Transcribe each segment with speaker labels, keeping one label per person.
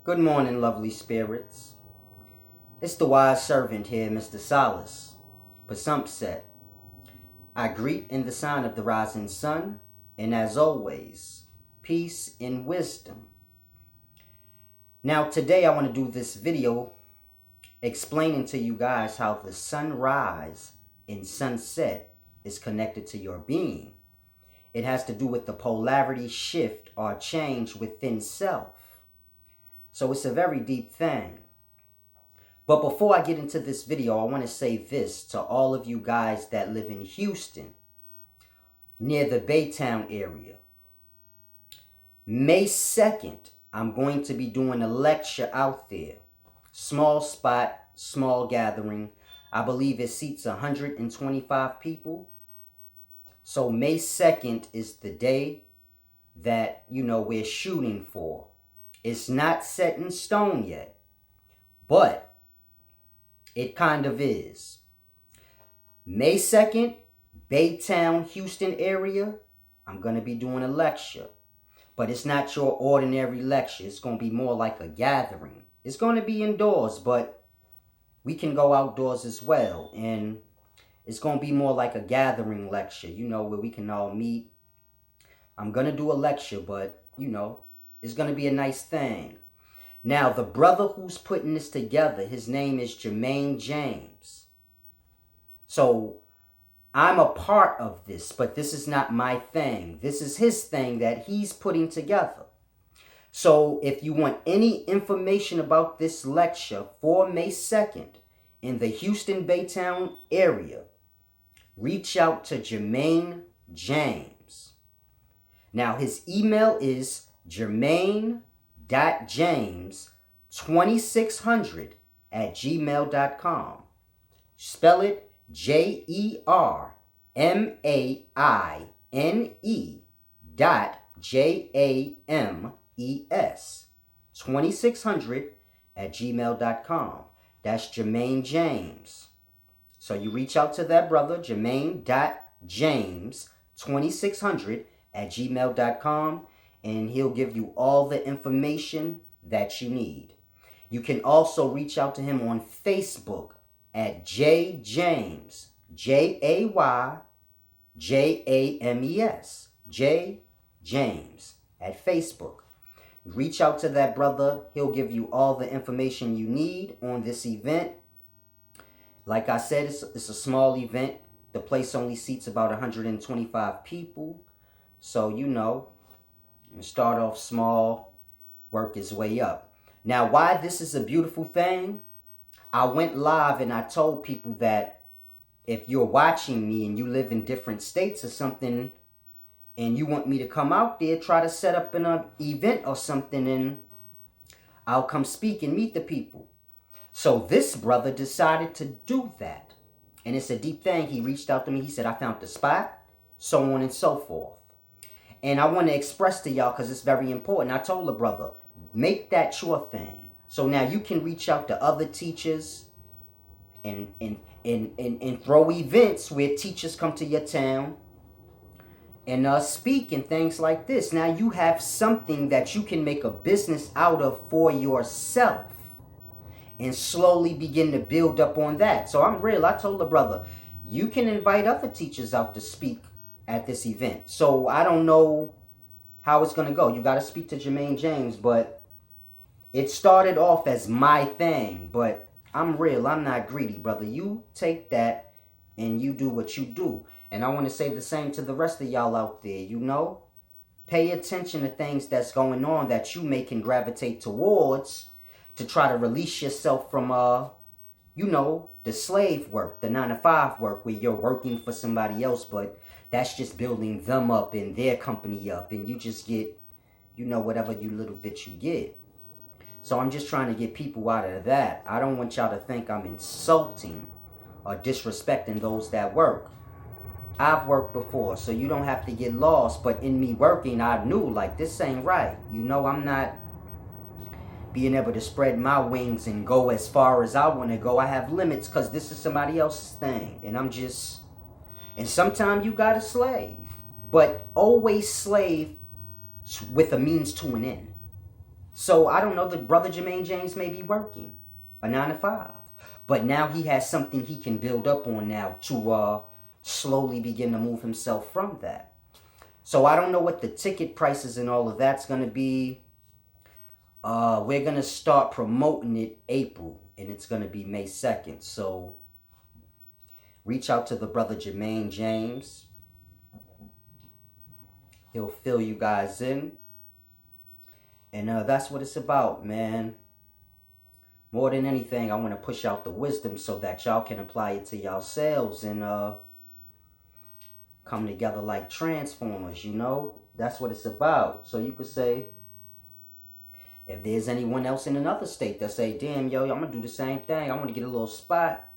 Speaker 1: Good morning, lovely spirits. It's the wise servant here, Mr. Solace. Pasumpset. I greet in the sign of the rising sun, and as always, peace and wisdom. Now, today I want to do this video explaining to you guys how the sunrise and sunset is connected to your being. It has to do with the polarity shift or change within self. So it's a very deep thing. But before I get into this video, I want to say this to all of you guys that live in Houston, near the Baytown area. May 2nd, I'm going to be doing a lecture out there. Small spot, small gathering. I believe it seats 125 people. So May 2nd is the day that, we're shooting for. It's not set in stone yet, but it kind of is. May 2nd, Baytown, Houston area, I'm going to be doing a lecture. But it's not your ordinary lecture. It's going to be more like a gathering. It's going to be indoors, but we can go outdoors as well. And it's going to be more like a gathering lecture, where we can all meet. I'm going to do a lecture, but, it's going to be a nice thing. Now, the brother who's putting this together, his name is Jermaine James. So, I'm a part of this, but this is not my thing. This is his thing that he's putting together. So, if you want any information about this lecture for May 2nd in the Houston Baytown area, reach out to Jermaine James. Now, his email is jermaine.james2600@gmail.com. Spell it JERMAINE.JAMES 2600@gmail.com. That's Jermaine James. So you reach out to that brother, Jermaine.James2600@gmail.com, and he'll give you all the information that you need. You can also reach out to him on Facebook at J James, JAYJAMES, J James at Facebook. Reach out to that brother. He'll give you all the information you need on this event. Like I said, it's a small event. The place only seats about 125 people. So, start off small, work his way up. Now, why this is a beautiful thing, I went live and I told people that if you're watching me and you live in different states or something, and you want me to come out there, try to set up an event or something, and I'll come speak and meet the people. So this brother decided to do that. And it's a deep thing. He reached out to me. He said, I found the spot, so on and so forth. And I want to express to y'all, because it's very important. I told the brother, make that your thing. So now you can reach out to other teachers and throw events where teachers come to your town and speak and things like this. Now you have something that you can make a business out of for yourself and slowly begin to build up on that. So I'm real. I told the brother, you can invite other teachers out to speak at this event. So I don't know how it's going to go. You got to speak to Jermaine James, but it started off as my thing, but I'm real. I'm not greedy, brother. You take that and you do what you do. And I want to say the same to the rest of y'all out there, Pay attention to things that's going on that you may can gravitate towards to try to release yourself from, the slave work, the 9-to-5 work where you're working for somebody else, but that's just building them up and their company up, and you just get, whatever you little bit you get. So I'm just trying to get people out of that. I don't want y'all to think I'm insulting or disrespecting those that work. I've worked before, so you don't have to get lost. But in me working, I knew, like, this ain't right. I'm not being able to spread my wings and go as far as I want to go. I have limits because this is somebody else's thing. And sometimes you got to slave. But always slave with a means to an end. So I don't know, the brother Jermaine James may be working a 9 to 5. But now he has something he can build up on now to slowly begin to move himself from that. So I don't know what the ticket prices and all of that's going to be. We're going to start promoting it April, and it's going to be May 2nd. So reach out to the brother Jermaine James. He'll fill you guys in. And that's what it's about, man. More than anything, I want to push out the wisdom so that y'all can apply it to yourselves and come together like transformers, you know? That's what it's about. So you could say, if there's anyone else in another state that say, damn, yo, I'm going to do the same thing. I want to get a little spot.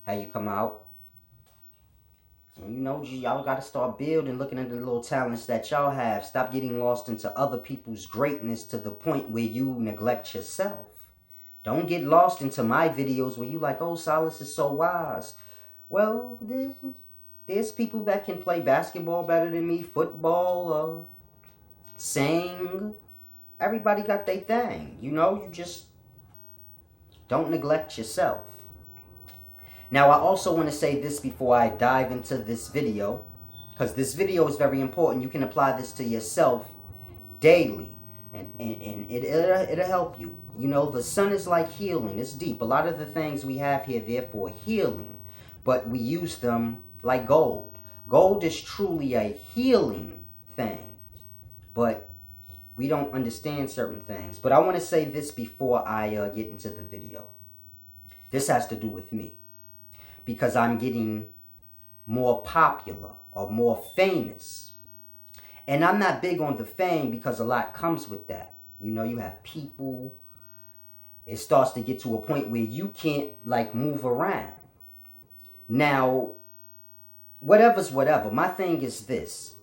Speaker 1: How you come out? And you know, y'all got to start building, looking at the little talents that y'all have. Stop getting lost into other people's greatness to the point where you neglect yourself. Don't get lost into my videos where you like, oh, Silas is so wise. Well, there's people that can play basketball better than me, football, sing. Everybody got their thing. You know, you just don't neglect yourself. Now, I also want to say this before I dive into this video, because this video is very important. You can apply this to yourself daily, and it'll help you. You know, the sun is like healing. It's deep. A lot of the things we have here, they're for healing, but we use them like gold. Gold is truly a healing thing, but we don't understand certain things. But I want to say this before I get into the video. This has to do with me, because I'm getting more popular or more famous. And I'm not big on the fame because a lot comes with that. You know, you have people. It starts to get to a point where you can't, like, move around. Now, whatever's whatever. My thing is this.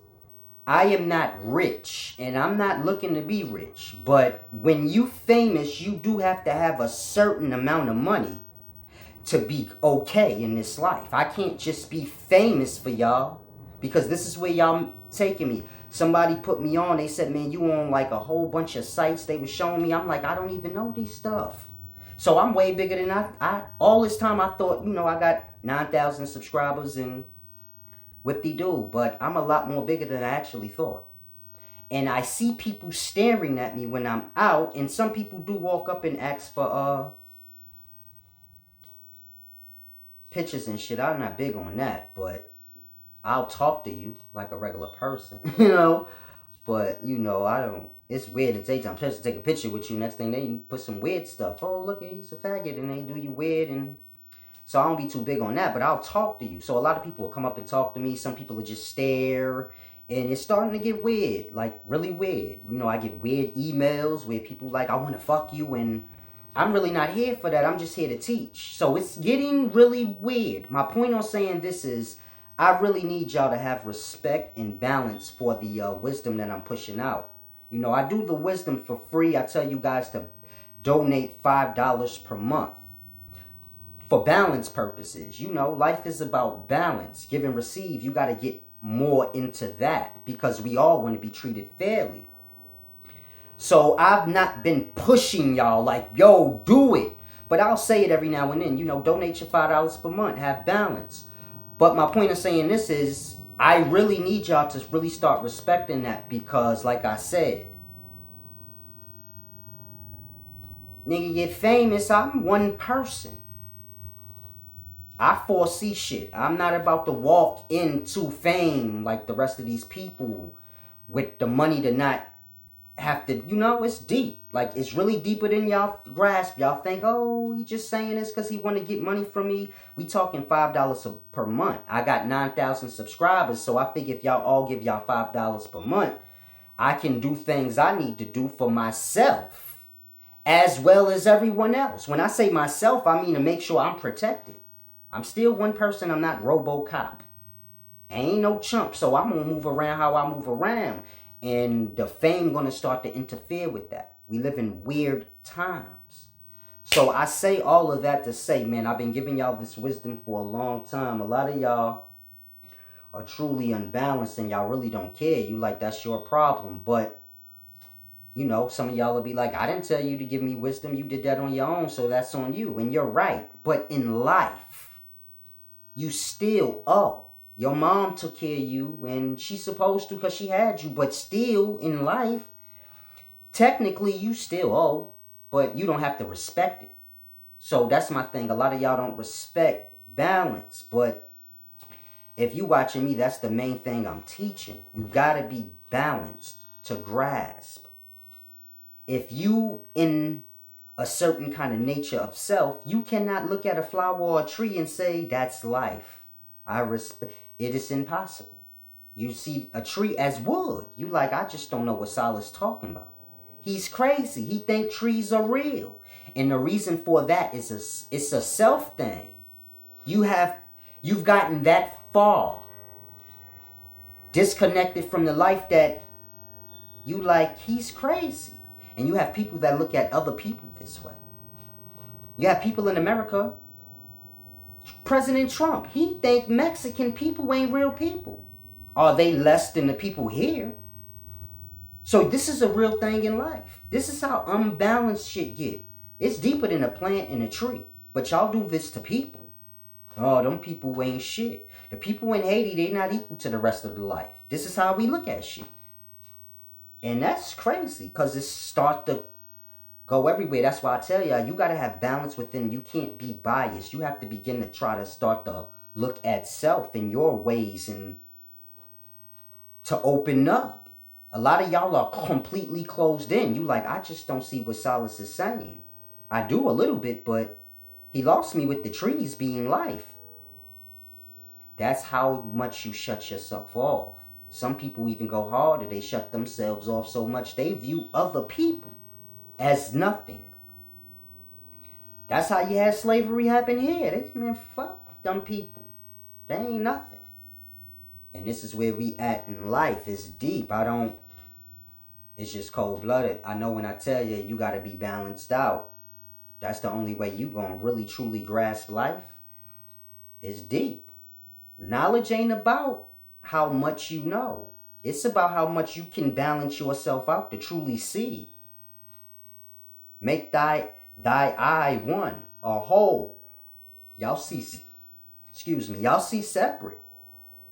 Speaker 1: I am not rich, and I'm not looking to be rich. But when you famous, you do have to have a certain amount of money to be okay in this life. I can't just be famous for y'all, because this is where y'all taking me. Somebody put me on. They said, man, you on like a whole bunch of sites they were showing me. I'm like, I don't even know these stuff. So I'm way bigger than I all this time I thought, you know, I got 9,000 subscribers and whip-de-doo. But I'm a lot more bigger than I actually thought. And I see people staring at me when I'm out. And some people do walk up and ask for pictures and shit. I'm not big on that, but I'll talk to you like a regular person, you know. But, you know, I don't. It's weird in the daytime. Just to take a picture with you. Next thing they put some weird stuff. Oh, look, he's a faggot. And they do you weird. And so I don't be too big on that. But I'll talk to you. So a lot of people will come up and talk to me. Some people will just stare. And it's starting to get weird. Like, really weird. You know, I get weird emails where people like, I want to fuck you. And I'm really not here for that. I'm just here to teach. So it's getting really weird. My point on saying this is, I really need y'all to have respect and balance for the wisdom that I'm pushing out. You know, I do the wisdom for free. I tell you guys to donate $5 per month for balance purposes. You know, life is about balance. Give and receive. You got to get more into that, because we all want to be treated fairly. So I've not been pushing y'all like, yo, do it. But I'll say it every now and then. You know, donate your $5 per month. Have balance. But my point of saying this is, I really need y'all to really start respecting that, because, like I said, nigga, get famous, I'm one person. I foresee shit. I'm not about to walk into fame like the rest of these people with the money to not have to, you know, it's deep. Like, it's really deeper than y'all grasp. Y'all think, oh, he just saying this because he want to get money from me. We talking $5 per month. I got 9,000 subscribers, so I figure if y'all all give y'all $5 per month, I can do things I need to do for myself as well as everyone else. When I say myself, I mean to make sure I'm protected. I'm still one person. I'm not RoboCop. I ain't no chump, so I'm going to move around how I move around. And the fame going to start to interfere with that. We live in weird times. So I say all of that to say, man, I've been giving y'all this wisdom for a long time. A lot of y'all are truly unbalanced and y'all really don't care. You like, that's your problem. But You know, some of y'all will be like, I didn't tell you to give me wisdom. You did that on your own, so that's on you. And you're right. But in life, you still owe. Your mom took care of you, and she's supposed to because she had you. But still, in life, technically, you still owe, but you don't have to respect it. So that's my thing. A lot of y'all don't respect balance, but if you watching me, that's the main thing I'm teaching. You gotta be balanced to grasp. If you in a certain kind of nature of self, you cannot look at a flower or a tree and say, that's life. I respect it. Is impossible. You see a tree as wood. You like, I just don't know what Salah's talking about. He's crazy. He think trees are real. And the reason for that is it's a self thing. You've gotten that far disconnected from the life that you like, he's crazy. And you have people that look at other people this way. You have people in America, President Trump, he think Mexican people ain't real people. Are they less than the people here? So this is a real thing in life. This is how unbalanced shit get. It's deeper than a plant and a tree. But y'all do this to people. Oh, them people ain't shit. The people in Haiti, they not equal to the rest of the life. This is how we look at shit. And that's crazy because it start to go everywhere. That's why I tell y'all, you got to have balance within. You can't be biased. You have to begin to try to start to look at self in your ways and to open up. A lot of y'all are completely closed in. You like, I just don't see what Solace is saying. I do a little bit, but he lost me with the trees being life. That's how much you shut yourself off. Some people even go harder. They shut themselves off so much they view other people as nothing. That's how you had slavery happen here. They, man, fuck them people. They ain't nothing. And this is where we at in life. It's deep. It's just cold-blooded. I know when I tell you, you got to be balanced out. That's the only way you going to really, truly grasp life. It's deep. Knowledge ain't about how much you know. It's about how much you can balance yourself out to truly see. Make thy eye one, a whole. Y'all see separate.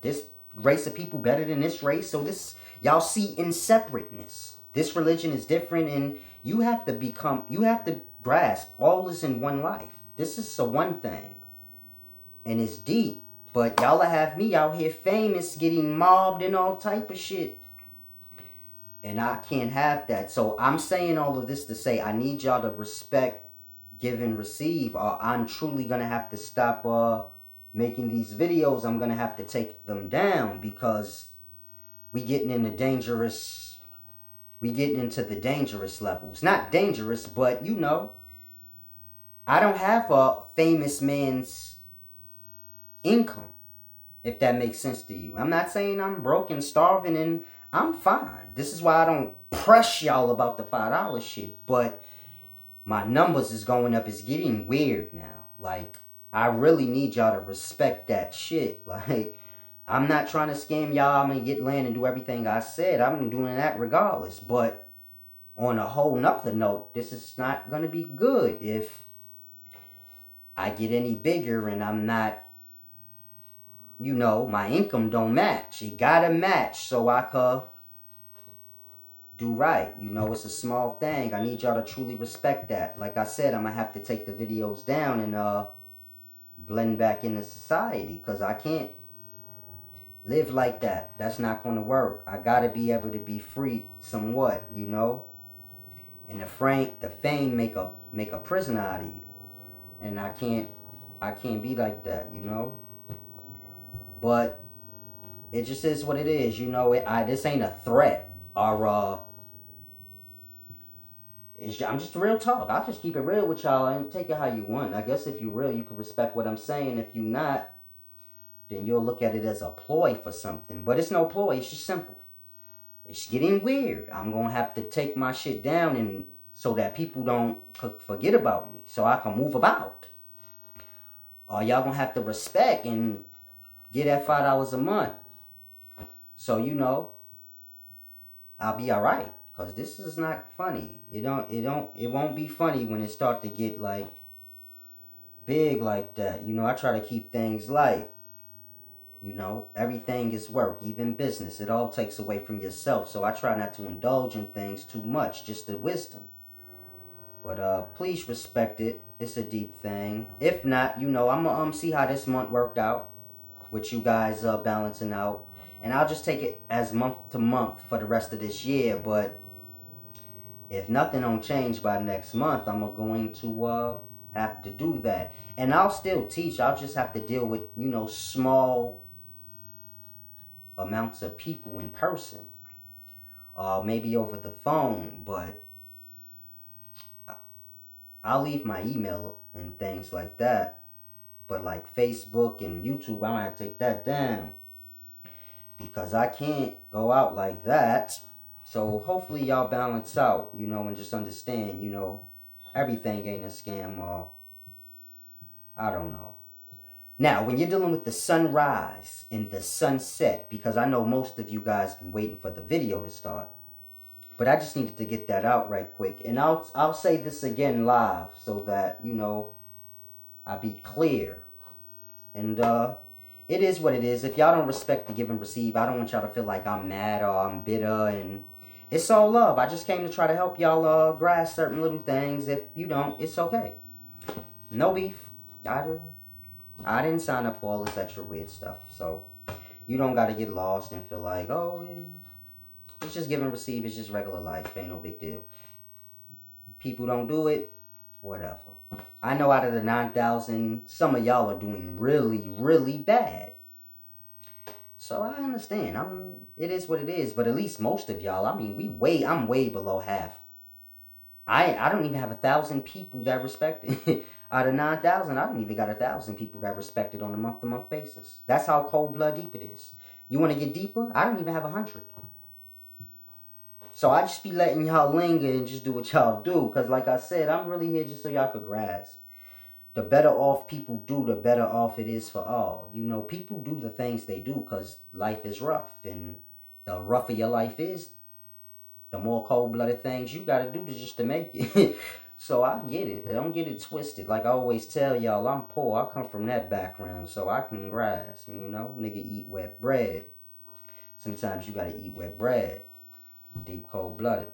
Speaker 1: This race of people better than this race. So this, y'all see in separateness. This religion is different, and you have to grasp all is in one life. This is a one thing. And it's deep. But y'all have me out here famous, getting mobbed and all type of shit. And I can't have that. So I'm saying all of this to say I need y'all to respect, give and receive, or I'm truly going to have to stop making these videos. I'm going to have to take them down because we getting into the dangerous levels. Not dangerous, but you know, I don't have a famous man's income, if that makes sense to you. I'm not saying I'm broke and starving, and I'm fine. This is why I don't press y'all about the $5 shit, but my numbers is going up. It's getting weird now. Like, I really need y'all to respect that shit. Like, I'm not trying to scam y'all. I'm going to get land and do everything I said. I'm doing that regardless. But on a whole nother note, this is not going to be good if I get any bigger and I'm not, you know, my income don't match. It gotta match so I could do right. You know, it's a small thing. I need y'all to truly respect that. Like I said, I'm gonna have to take the videos down and blend back into society because I can't live like that. That's not gonna work. I gotta be able to be free somewhat, you know. And the fame make a prison out of you. And I can't be like that, you know. But it just is what it is, you know. This ain't a threat or I'm just real talk. I'll just keep it real with y'all and take it how you want. I guess if you're real, you can respect what I'm saying. If you're not, then you'll look at it as a ploy for something. But it's no ploy. It's just simple. It's getting weird. I'm gonna have to take my shit down and so that people don't forget about me, so I can move about. Or y'all gonna have to respect and get that $5 a month. So, you know, I'll be all right. Cause this is not funny. It won't be funny when it start to get like big like that. I try to keep things light. Everything is work, even business. It all takes away from yourself. So I try not to indulge in things too much, just the wisdom. But please respect it. It's a deep thing. If not, I'm gonna see how this month work out with you guys balancing out. And I'll just take it as month to month for the rest of this year. But if nothing don't change by next month, I'm going to have to do that. And I'll still teach. I'll just have to deal with, small amounts of people in person. Maybe over the phone, but I'll leave my email and things like that. But like Facebook and YouTube, I might take that down. Because I can't go out like that. So hopefully y'all balance out, and just understand, everything ain't a scam or I don't know. Now, when you're dealing with the sunrise and the sunset, because I know most of you guys been waiting for the video to start, but I just needed to get that out right quick. And I'll say this again live so that, I be clear. And it is what it is. If y'all don't respect the give and receive, I don't want y'all to feel like I'm mad or I'm bitter. And it's all love. I just came to try to help y'all grasp certain little things. If you don't, it's okay. No beef. I didn't sign up for all this extra weird stuff. So you don't got to get lost and feel like, oh, it's just give and receive. It's just regular life. Ain't no big deal. People don't do it. Whatever. I know out of the 9,000, some of y'all are doing really, really bad. So I understand. It is what it is. But at least most of y'all, I'm way below half. I don't even have 1,000 people that respect it. Out of 9,000, I don't even got 1,000 people that respect it on a month-to-month basis. That's how cold blood deep it is. You want to get deeper? I don't even have 100. So I just be letting y'all linger and just do what y'all do. Because like I said, I'm really here just so y'all could grasp. The better off people do, the better off it is for all. People do the things they do because life is rough. And the rougher your life is, the more cold-blooded things you got to do just to make it. So I get it. Don't get it twisted. Like I always tell y'all, I'm poor. I come from that background, so I can grasp. Nigga eat wet bread. Sometimes you got to eat wet bread. Deep cold-blooded.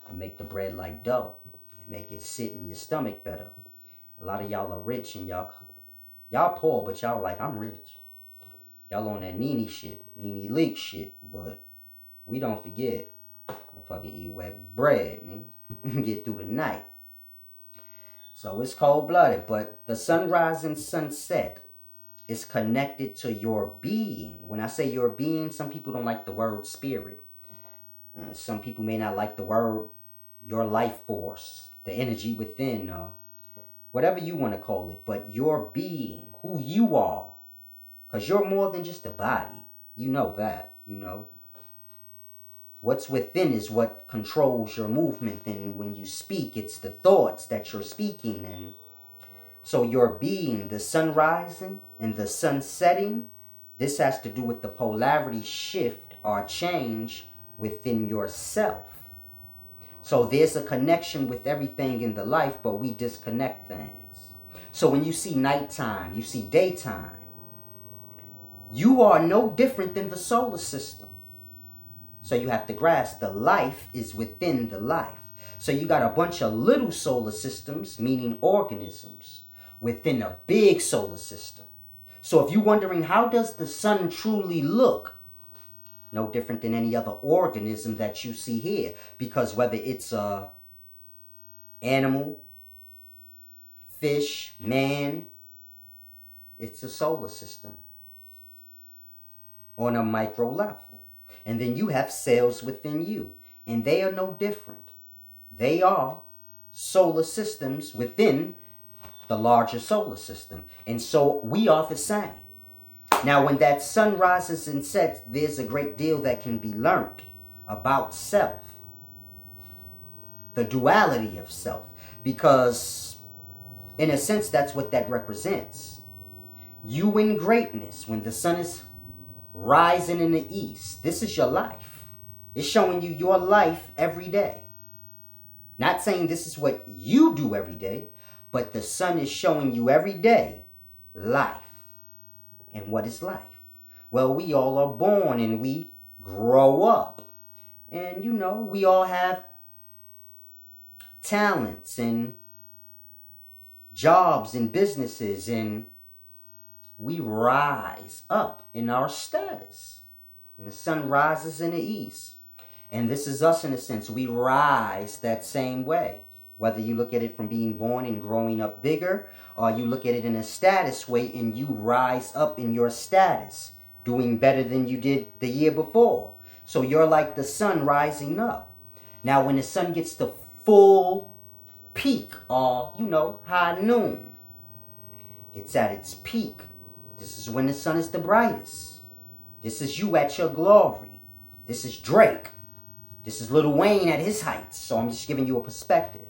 Speaker 1: And make the bread like dough. And make it sit in your stomach better. A lot of y'all are rich and y'all poor, but y'all like, I'm rich. Y'all on that Nene shit. Nene leak shit. But we don't forget. Fucking eat wet bread and get through the night. So it's cold-blooded. But the sunrise and sunset is connected to your being. When I say your being, some people don't like the word spirit. Some people may not like the word your life force, the energy within, whatever you want to call it. But your being, who you are. Because you're more than just a body. You know that, What's within is what controls your movement. And when you speak, it's the thoughts that you're speaking. And so your being, the sun rising and the sun setting, this has to do with the polarity shift or change within yourself. So there's a connection with everything in the life, but we disconnect things. So when you see nighttime, you see daytime, you are no different than the solar system. So you have to grasp the life is within the life. So you got a bunch of little solar systems, meaning organisms, within a big solar system. So if you're wondering, how does the sun truly look? No different than any other organism that you see here. Because whether it's a animal, fish, man, it's a solar system on a micro level. And then you have cells within you. And they are no different. They are solar systems within the larger solar system. And so we are the same. Now, when that sun rises and sets, there's a great deal that can be learned about self. The duality of self. Because, in a sense, that's what that represents. You in greatness, when the sun is rising in the east, this is your life. It's showing you your life every day. Not saying this is what you do every day, but the sun is showing you every day life. And what is life? Well, we all are born and we grow up. And we all have talents and jobs and businesses, and we rise up in our status. And the sun rises in the east. And this is us in a sense. We rise that same way. Whether you look at it from being born and growing up bigger, or you look at it in a status way and you rise up in your status, doing better than you did the year before. So you're like the sun rising up. Now when the sun gets to full peak, or high noon, it's at its peak. This is when the sun is the brightest. This is you at your glory. This is Drake. This is Lil Wayne at his heights. So I'm just giving you a perspective.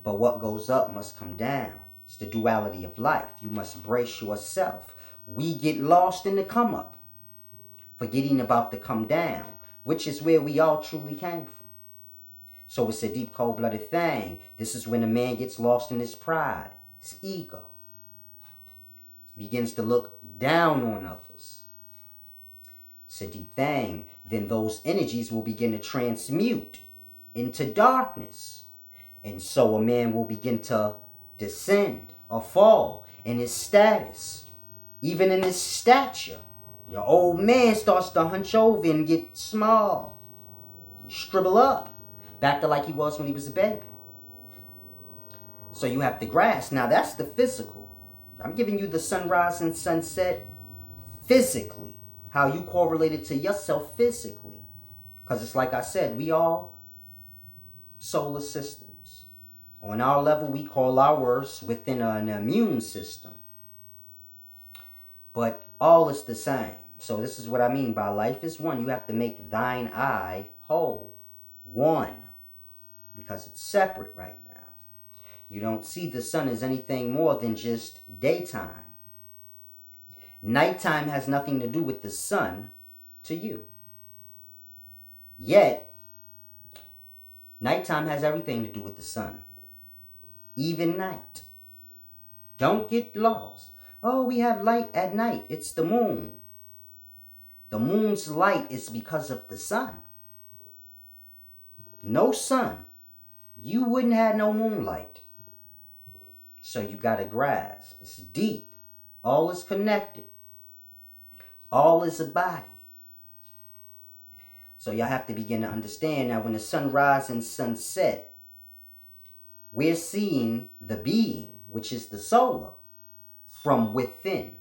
Speaker 1: But what goes up must come down. It's the duality of life. You must brace yourself. We get lost in the come up, forgetting about the come down, which is where we all truly came from. So it's a deep, cold-blooded thing. This is when a man gets lost in his pride, his ego. He begins to look down on others. It's a deep thing. Then those energies will begin to transmute into darkness. And so a man will begin to descend or fall in his status, even in his stature. Your old man starts to hunch over and get small, shrivel up, back to like he was when he was a baby. So you have to grasp. Now that's the physical. I'm giving you the sunrise and sunset physically. How you correlate it to yourself physically. Because it's like I said, we all solar systems. On our level, we call ours within an immune system. But all is the same. So this is what I mean by life is one. You have to make thine eye whole. One. Because it's separate right now. You don't see the sun as anything more than just daytime. Nighttime has nothing to do with the sun to you. Yet, nighttime has everything to do with the sun. Even night. Don't get lost. Oh, we have light at night. It's the moon. The moon's light is because of the sun. No sun. You wouldn't have no moonlight. So you got to grasp. It's deep. All is connected. All is a body. So y'all have to begin to understand now when the sunrise and sunset, we're seeing the being, which is the solar, from within.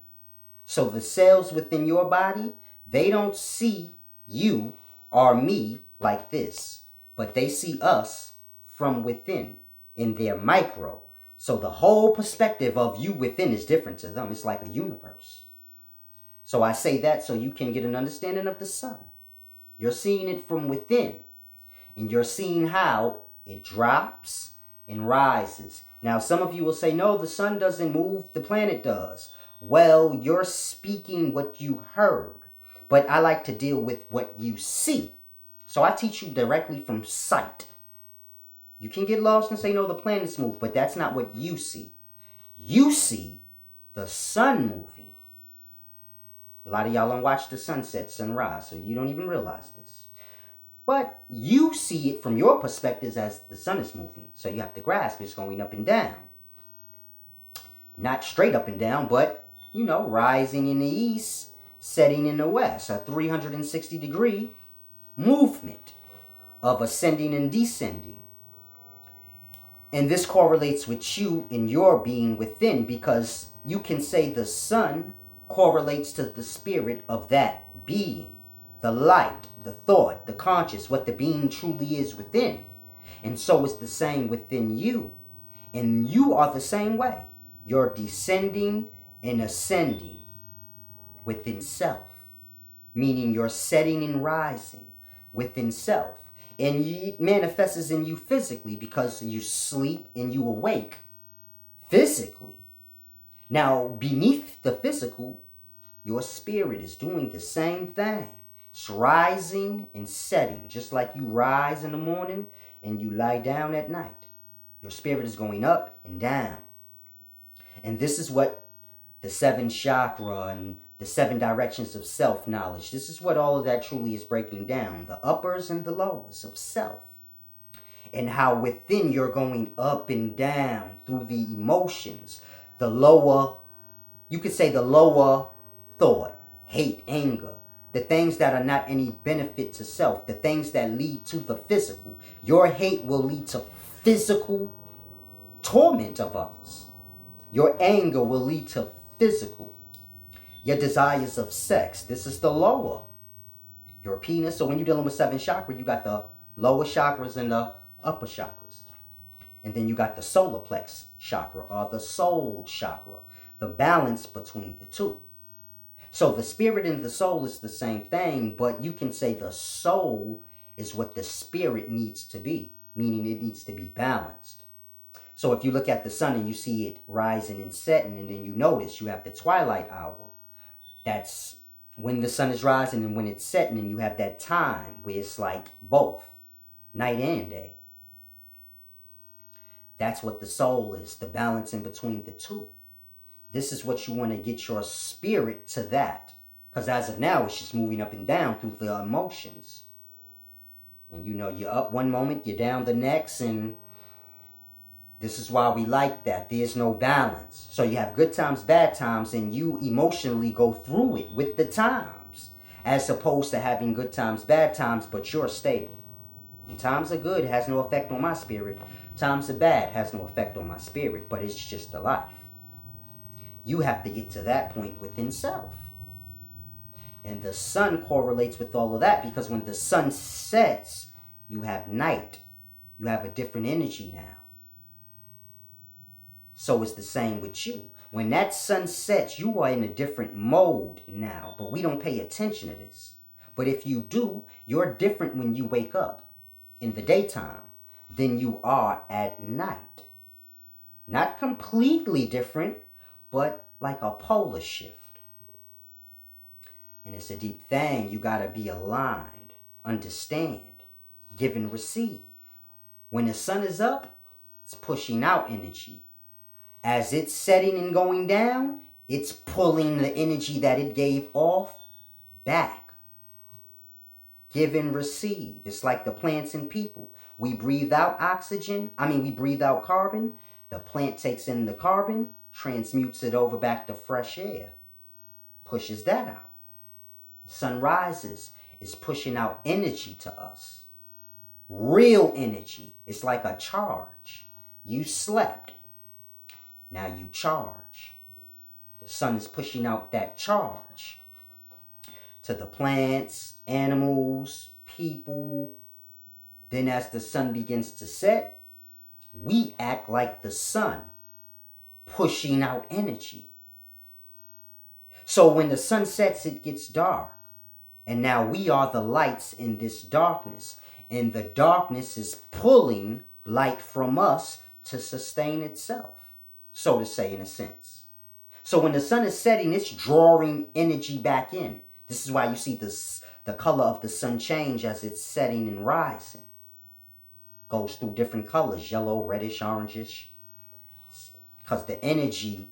Speaker 1: So the cells within your body, they don't see you or me like this, but they see us from within in their micro. So the whole perspective of you within is different to them. It's like a universe. So I say that so you can get an understanding of the sun. You're seeing it from within. And you're seeing how it drops and rises. Now, some of you will say, no, the sun doesn't move, the planet does. Well, you're speaking what you heard. But I like to deal with what you see. So I teach you directly from sight. You can get lost and say, no, the planets move, but that's not what you see. You see the sun moving. A lot of y'all don't watch the sunset, sunrise, so you don't even realize this. But you see it from your perspectives as the sun is moving. So you have to grasp it's going up and down. Not straight up and down, but, rising in the east, setting in the west. A 360-degree movement of ascending and descending. And this correlates with you and your being within, because you can say the sun correlates to the spirit of that being, the light, the thought, the conscious, what the being truly is within. And so it's the same within you. And you are the same way. You're descending and ascending within self, meaning you're setting and rising within self. And it manifests in you physically because you sleep and you awake physically. Now, beneath the physical, your spirit is doing the same thing. It's rising and setting, just like you rise in the morning and you lie down at night. Your spirit is going up and down. And this is what the 7 chakra and the 7 directions of self-knowledge, this is what all of that truly is breaking down. The uppers and the lowers of self. And how within you're going up and down through the emotions. The lower, you could say the lower thought, hate, anger. The things that are not any benefit to self. The things that lead to the physical. Your hate will lead to physical torment of others. Your anger will lead to physical. Your desires of sex. This is the lower. Your penis. So when you're dealing with 7 chakra, you got the lower chakras and the upper chakras. And then you got the solar plex chakra or the soul chakra. The balance between the two. So the spirit and the soul is the same thing, but you can say the soul is what the spirit needs to be, meaning it needs to be balanced. So if you look at the sun and you see it rising and setting, and then you notice you have the twilight hour. That's when the sun is rising and when it's setting, and you have that time where it's like both, night and day. That's what the soul is, the balance in between the two. This is what you want to get your spirit to that. Because as of now, it's just moving up and down through the emotions. And you know, you're up one moment, you're down the next, and this is why we like that. There's no balance. So you have good times, bad times, and you emotionally go through it with the times. As opposed to having good times, bad times, but you're stable. When times are good, it has no effect on my spirit. Times are bad, has no effect on my spirit, but it's just a life. You have to get to that point within self. And the sun correlates with all of that, because when the sun sets, you have night. You have a different energy now. So it's the same with you. When that sun sets, you are in a different mode now. But we don't pay attention to this. But if you do, you're different when you wake up in the daytime than you are at night. Not completely different, but like a polar shift. And it's a deep thing. You got to be aligned, understand, give and receive. When the sun is up, it's pushing out energy. As it's setting and going down, it's pulling the energy that it gave off back. Give and receive. It's like the plants and people. We breathe out we breathe out carbon. The plant takes in the carbon, transmutes it over back to fresh air, pushes that out. Sun rises, is pushing out energy to us. Real energy. It's like a charge. You slept. Now you charge. The sun is pushing out that charge to the plants, animals, people. Then as the sun begins to set, we act like the sun, pushing out energy. So when the sun sets, it gets dark. And now we are the lights in this darkness. And the darkness is pulling light from us to sustain itself, so to say, in a sense. So when the sun is setting, it's drawing energy back in. This is why you see the color of the sun change as it's setting and rising. Goes through different colors, yellow, reddish, orangish. Because the energy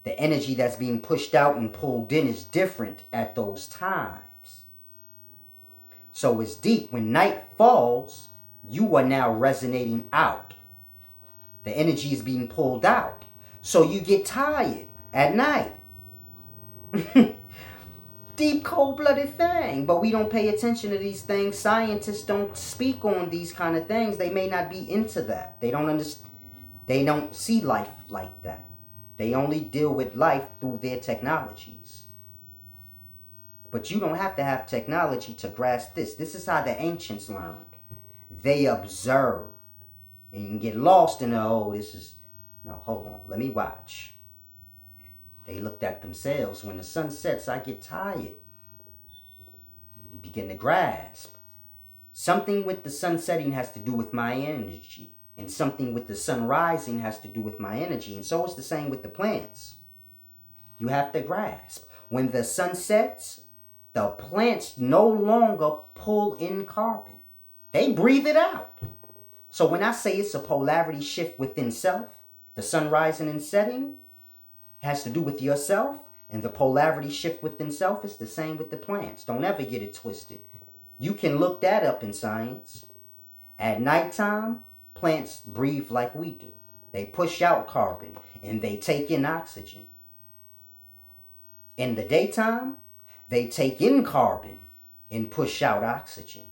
Speaker 1: that's being pushed out and pulled in is different at those times. So it's deep. When night falls, you are now resonating out. The energy is being pulled out. So you get tired at night. Deep, cold-blooded thing. But we don't pay attention to these things. Scientists don't speak on these kind of things. They may not be into that. They don't understand. They don't see life like that. They only deal with life through their technologies. But you don't have to have technology to grasp this. This is how the ancients learned. They observed. And you can get lost in no, hold on, let me watch. They looked at themselves. When the sun sets, I get tired. You begin to grasp. Something with the sun setting has to do with my energy. And something with the sun rising has to do with my energy. And so it's the same with the plants. You have to grasp. When the sun sets, the plants no longer pull in carbon. They breathe it out. So when I say it's a polarity shift within self, the sun rising and setting has to do with yourself, and the polarity shift within self is the same with the plants. Don't ever get it twisted. You can look that up in science. At nighttime, plants breathe like we do. They push out carbon and they take in oxygen. In the daytime, they take in carbon and push out oxygen.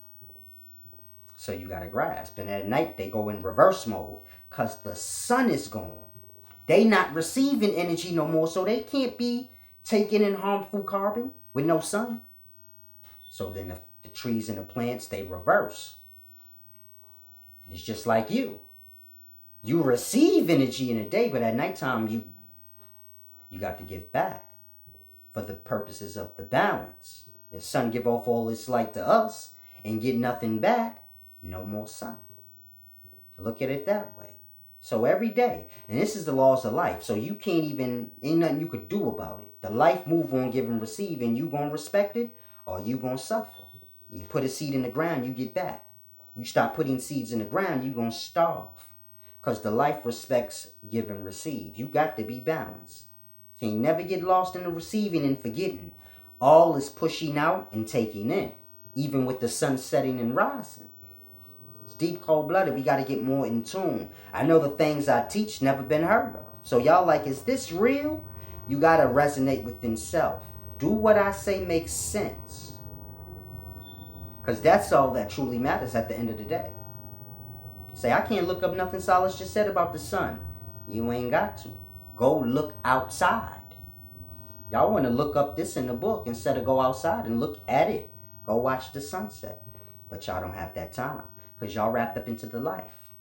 Speaker 1: So you got to grasp. And at night, they go in reverse mode because the sun is gone. They not receiving energy no more, so they can't be taking in harmful carbon with no sun. So then the trees and the plants, they reverse. It's just like you. You receive energy in the day, but at nighttime, you got to give back for the purposes of the balance. The sun give off all its light to us and get nothing back, no more sun. Look at it that way. So every day, and this is the laws of life, so you can't even, ain't nothing you could do about it. The life move on, give and receive, and you gonna respect it or you gonna suffer. You put a seed in the ground, you get back. You stop putting seeds in the ground, you gonna starve. Because the life respects give and receive. You got to be balanced. Can't never get lost in the receiving and forgetting. All is pushing out and taking in, even with the sun setting and rising. It's deep, cold-blooded. We got to get more in tune. I know the things I teach never been heard of. So y'all like, is this real? You got to resonate within self. Do what I say makes sense. Because that's all that truly matters at the end of the day. Say, I can't look up nothing Solace just said about the sun. You ain't got to. Go look outside. Y'all want to look up this in the book instead of go outside and look at it. Go watch the sunset. But y'all don't have that time because y'all wrapped up into the life.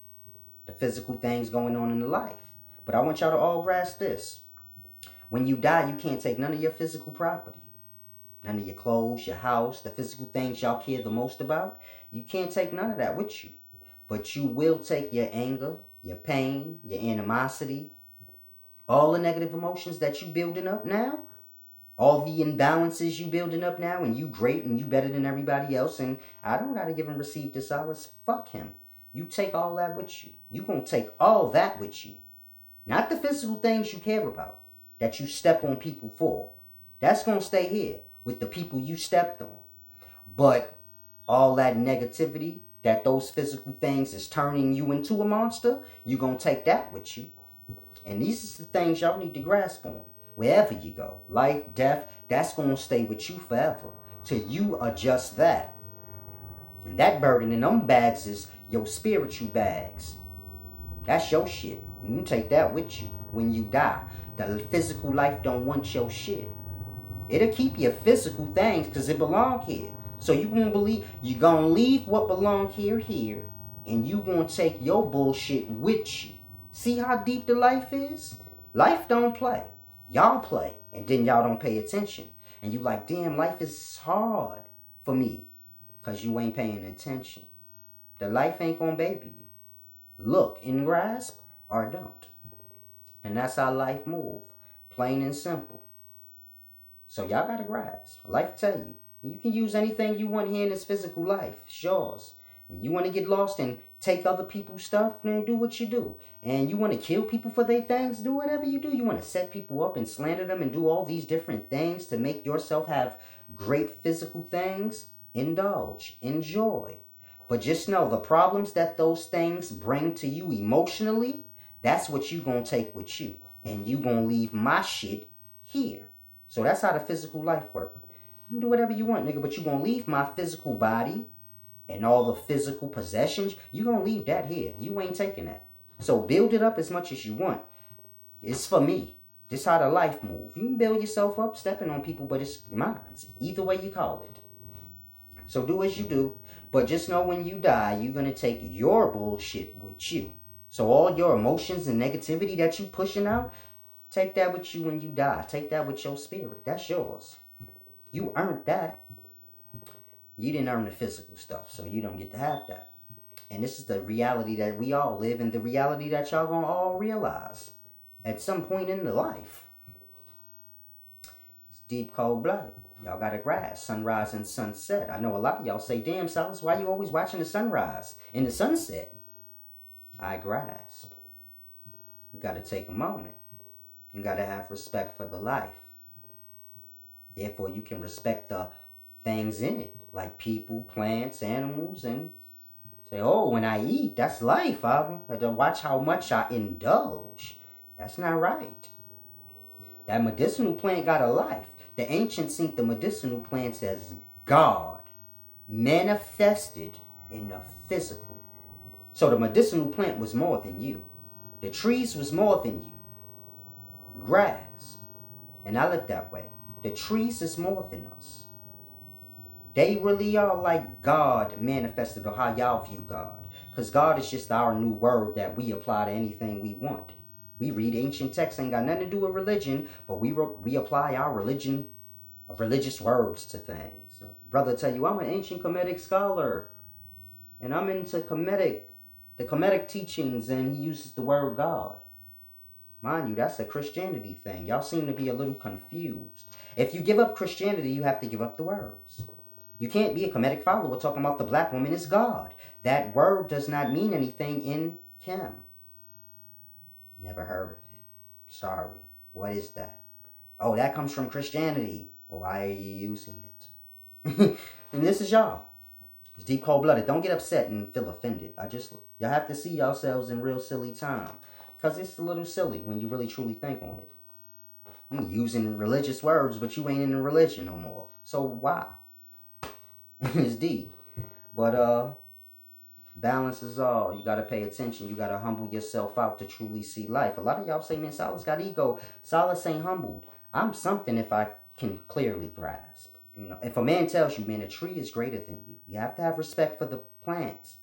Speaker 1: The physical things going on in the life. But I want y'all to all grasp this. When you die, you can't take none of your physical property. None of your clothes, your house, the physical things y'all care the most about. You can't take none of that with you. But you will take your anger, your pain, your animosity, all the negative emotions that you building up now, all the imbalances you building up now, and you great and you better than everybody else, and I don't got to give and receive to Solace. Fuck him. You take all that with you. You going to take all that with you. Not the physical things you care about, that you step on people for. That's going to stay here with the people you stepped on. But all that negativity, that those physical things is turning you into a monster, you're going to take that with you. And these are the things y'all need to grasp on. Wherever you go, life, death, that's going to stay with you forever. Till you adjust that. And that burden in them bags is your spiritual bags. That's your shit. You take that with you when you die. The physical life don't want your shit. It'll keep your physical things because it belong here. So you gonna leave what belong here, and you gonna take your bullshit with you. See how deep the life is? Life don't play. Y'all play, and then y'all don't pay attention. And you like, damn, life is hard for me. Because you ain't paying attention. The life ain't gonna baby you. Look and grasp, or don't. And that's how life move. Plain and simple. So y'all gotta grasp. Life tell you. You can use anything you want here in this physical life. It's yours. And you want to get lost and take other people's stuff, then do what you do. And you want to kill people for their things, do whatever you do. You want to set people up and slander them and do all these different things to make yourself have great physical things. Indulge. Enjoy. But just know the problems that those things bring to you emotionally, that's what you going to take with you. And you going to leave my shit here. So that's how the physical life works. You can do whatever you want, nigga, but you're going to leave my physical body and all the physical possessions. You're going to leave that here. You ain't taking that. So build it up as much as you want. It's for me. This is how the life move. You can build yourself up stepping on people, but it's mine. Either way you call it. So do as you do. But just know when you die, you're going to take your bullshit with you. So all your emotions and negativity that you pushing out, take that with you when you die. Take that with your spirit. That's yours. You earned that. You didn't earn the physical stuff, so you don't get to have that. And this is the reality that we all live in, the reality that y'all gonna all realize at some point in the life. It's deep, cold-blooded. Y'all gotta grasp sunrise and sunset. I know a lot of y'all say, damn, Silas, why you always watching the sunrise and the sunset? I grasp. You gotta take a moment. You gotta have respect for the life. Therefore, you can respect the things in it, like people, plants, animals, and say, oh, when I eat, that's life. I have to watch how much I indulge. That's not right. That medicinal plant got a life. The ancients seen the medicinal plants as God manifested in the physical. So the medicinal plant was more than you. The trees was more than you. Grass. And I live that way. The trees is more than us. They really are like God manifested, or how y'all view God. Because God is just our new word that we apply to anything we want. We read ancient texts, ain't got nothing to do with religion, but we apply our religious words to things. Brother tell you, I'm an ancient Kemetic scholar, and I'm into the Kemetic teachings, and he uses the word God. Mind you, that's a Christianity thing. Y'all seem to be a little confused. If you give up Christianity, you have to give up the words. You can't be a Kemetic follower talking about the black woman is God. That word does not mean anything in Chem. Never heard of it. Sorry. What is that? Oh, that comes from Christianity. Well, why are you using it? And this is y'all. It's deep cold-blooded. Don't get upset and feel offended. Y'all have to see yourselves in real silly time. Because it's a little silly when you really truly think on it. You're using religious words, but you ain't in a religion no more. So why? It's deep. But balance is all. You got to pay attention. You got to humble yourself out to truly see life. A lot of y'all say, man, Silas got ego. Silas ain't humbled. I'm something if I can clearly grasp. You know, if a man tells you, man, a tree is greater than you, you have to have respect for the plants.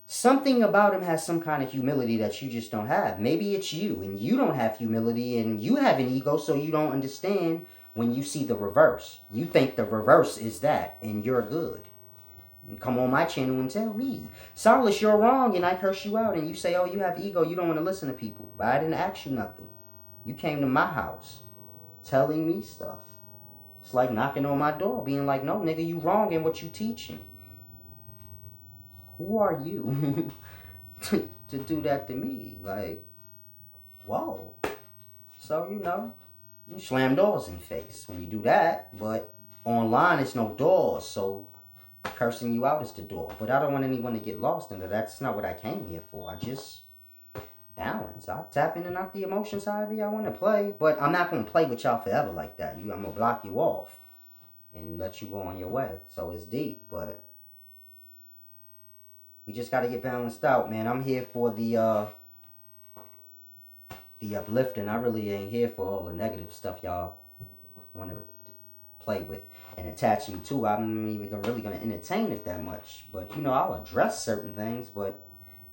Speaker 1: Something about him has some kind of humility that you just don't have. Maybe it's you, and you don't have humility, and you have an ego, so you don't understand when you see the reverse. You think the reverse is that, and you're good. And come on my channel and tell me, Silas, you're wrong, and I curse you out, and you say, oh, you have ego, you don't want to listen to people. But I didn't ask you nothing. You came to my house telling me stuff. It's like knocking on my door, being like, no, nigga, you wrong in what you teaching. Who are you to do that to me? Like, whoa. So, you slam doors in face when you do that. But online, it's no doors. So, cursing you out is the door. But I don't want anyone to get lost in it. That's not what I came here for. I just balance. I tap in and out the emotions however I want to play. But I'm not going to play with y'all forever like that. I'm going to block you off and let you go on your way. So, it's deep, but we just got to get balanced out, man. I'm here for the uplifting. I really ain't here for all the negative stuff y'all want to play with and attach me to. I'm even really going to entertain it that much. But, I'll address certain things, but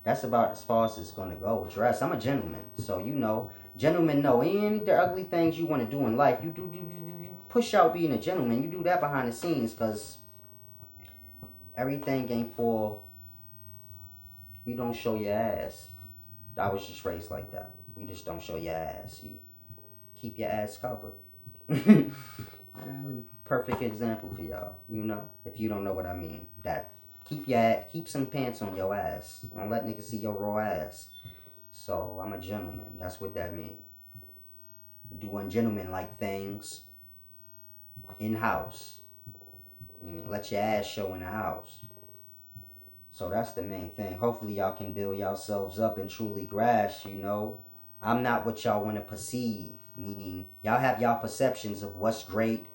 Speaker 1: that's about as far as it's going to go. Address. I'm a gentleman. So, gentlemen know any of the ugly things you want to do in life. You push out being a gentleman. You do that behind the scenes because everything ain't for... You don't show your ass. I was just raised like that. You just don't show your ass. You keep your ass covered. Perfect example for y'all. If you don't know what I mean. That keep some pants on your ass. Don't let niggas see your raw ass. So I'm a gentleman. That's what that means. Do ungentleman-like things in-house. Let your ass show in the house. So that's the main thing. Hopefully y'all can build yourselves up and truly grasp, I'm not what y'all want to perceive. Meaning, y'all have y'all perceptions of what's great.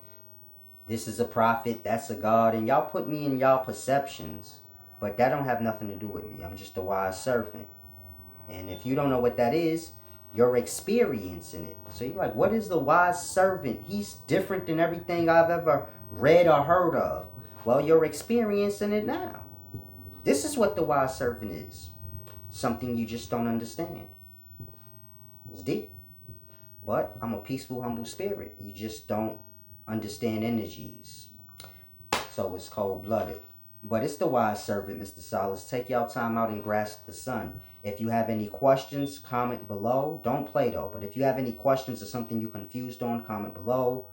Speaker 1: This is a prophet, that's a God. And y'all put me in y'all perceptions. But that don't have nothing to do with me. I'm just a wise servant. And if you don't know what that is, you're experiencing it. So you're like, what is the wise servant? He's different than everything I've ever read or heard of. Well, you're experiencing it now. This is what the wise servant is. Something you just don't understand. It's deep. But I'm a peaceful, humble spirit. You just don't understand energies. So it's cold-blooded. But it's the wise servant, Mr. Silas. Take y'all time out and grasp the sun. If you have any questions, comment below. Don't play though. But if you have any questions or something you're confused on, comment below.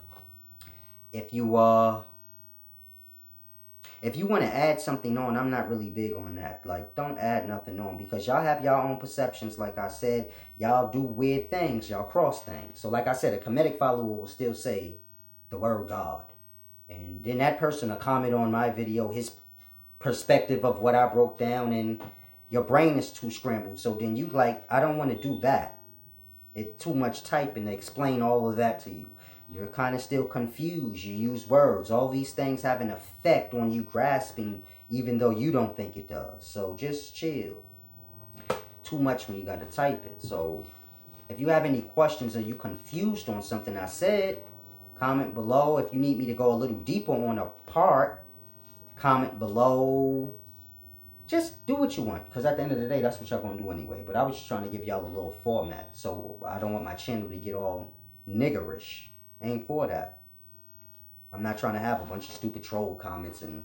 Speaker 1: If you want to add something on, I'm not really big on that. Like, don't add nothing on, because y'all have y'all own perceptions. Like I said, y'all do weird things. Y'all cross things. So like I said, a comedic follower will still say the word God. And then that person will comment on my video, his perspective of what I broke down, and your brain is too scrambled. So then you like, I don't want to do that. It's too much typing to explain all of that to you. You're kind of still confused. You use words. All these things have an effect on you grasping, even though you don't think it does. So just chill. Too much when you got to type it. So if you have any questions or you confused on something I said, comment below. If you need me to go a little deeper on a part, comment below. Just do what you want, because at the end of the day, that's what y'all gonna do anyway. But I was just trying to give y'all a little format, so I don't want my channel to get all niggerish. Ain't for that. I'm not trying to have a bunch of stupid troll comments, and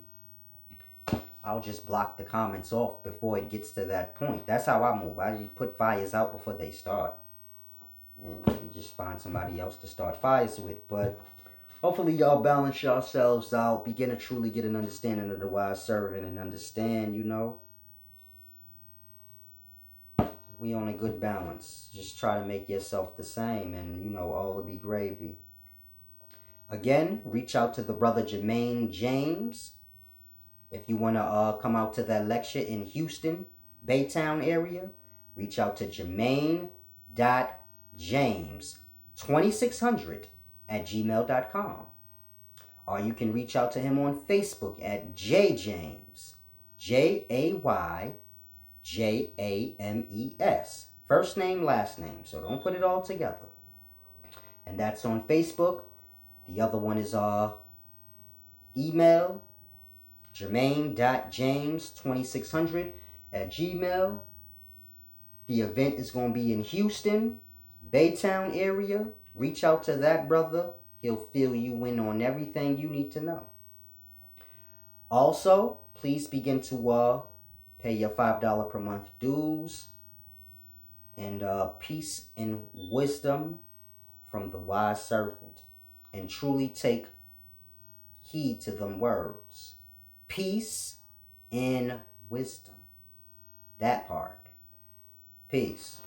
Speaker 1: I'll just block the comments off before it gets to that point. That's how I move. I put fires out before they start, and just find somebody else to start fires with. But hopefully y'all balance yourselves out, begin to truly get an understanding of the wise servant, and understand, we on a good balance. Just try to make yourself the same, and all will be gravy. Again, reach out to the brother Jermaine James. If you want to come out to that lecture in Houston, Baytown area, reach out to jermaine.james2600@gmail.com. Or you can reach out to him on Facebook at jjames, JAYJAMES. First name, last name, so don't put it all together. And that's on Facebook. The other one is email, jermaine.james2600@gmail. The event is going to be in Houston, Baytown area. Reach out to that brother. He'll fill you in on everything you need to know. Also, please begin to pay your $5 per month dues. And peace and wisdom from the wise servant. And truly take heed to them words. Peace and wisdom. That part. Peace.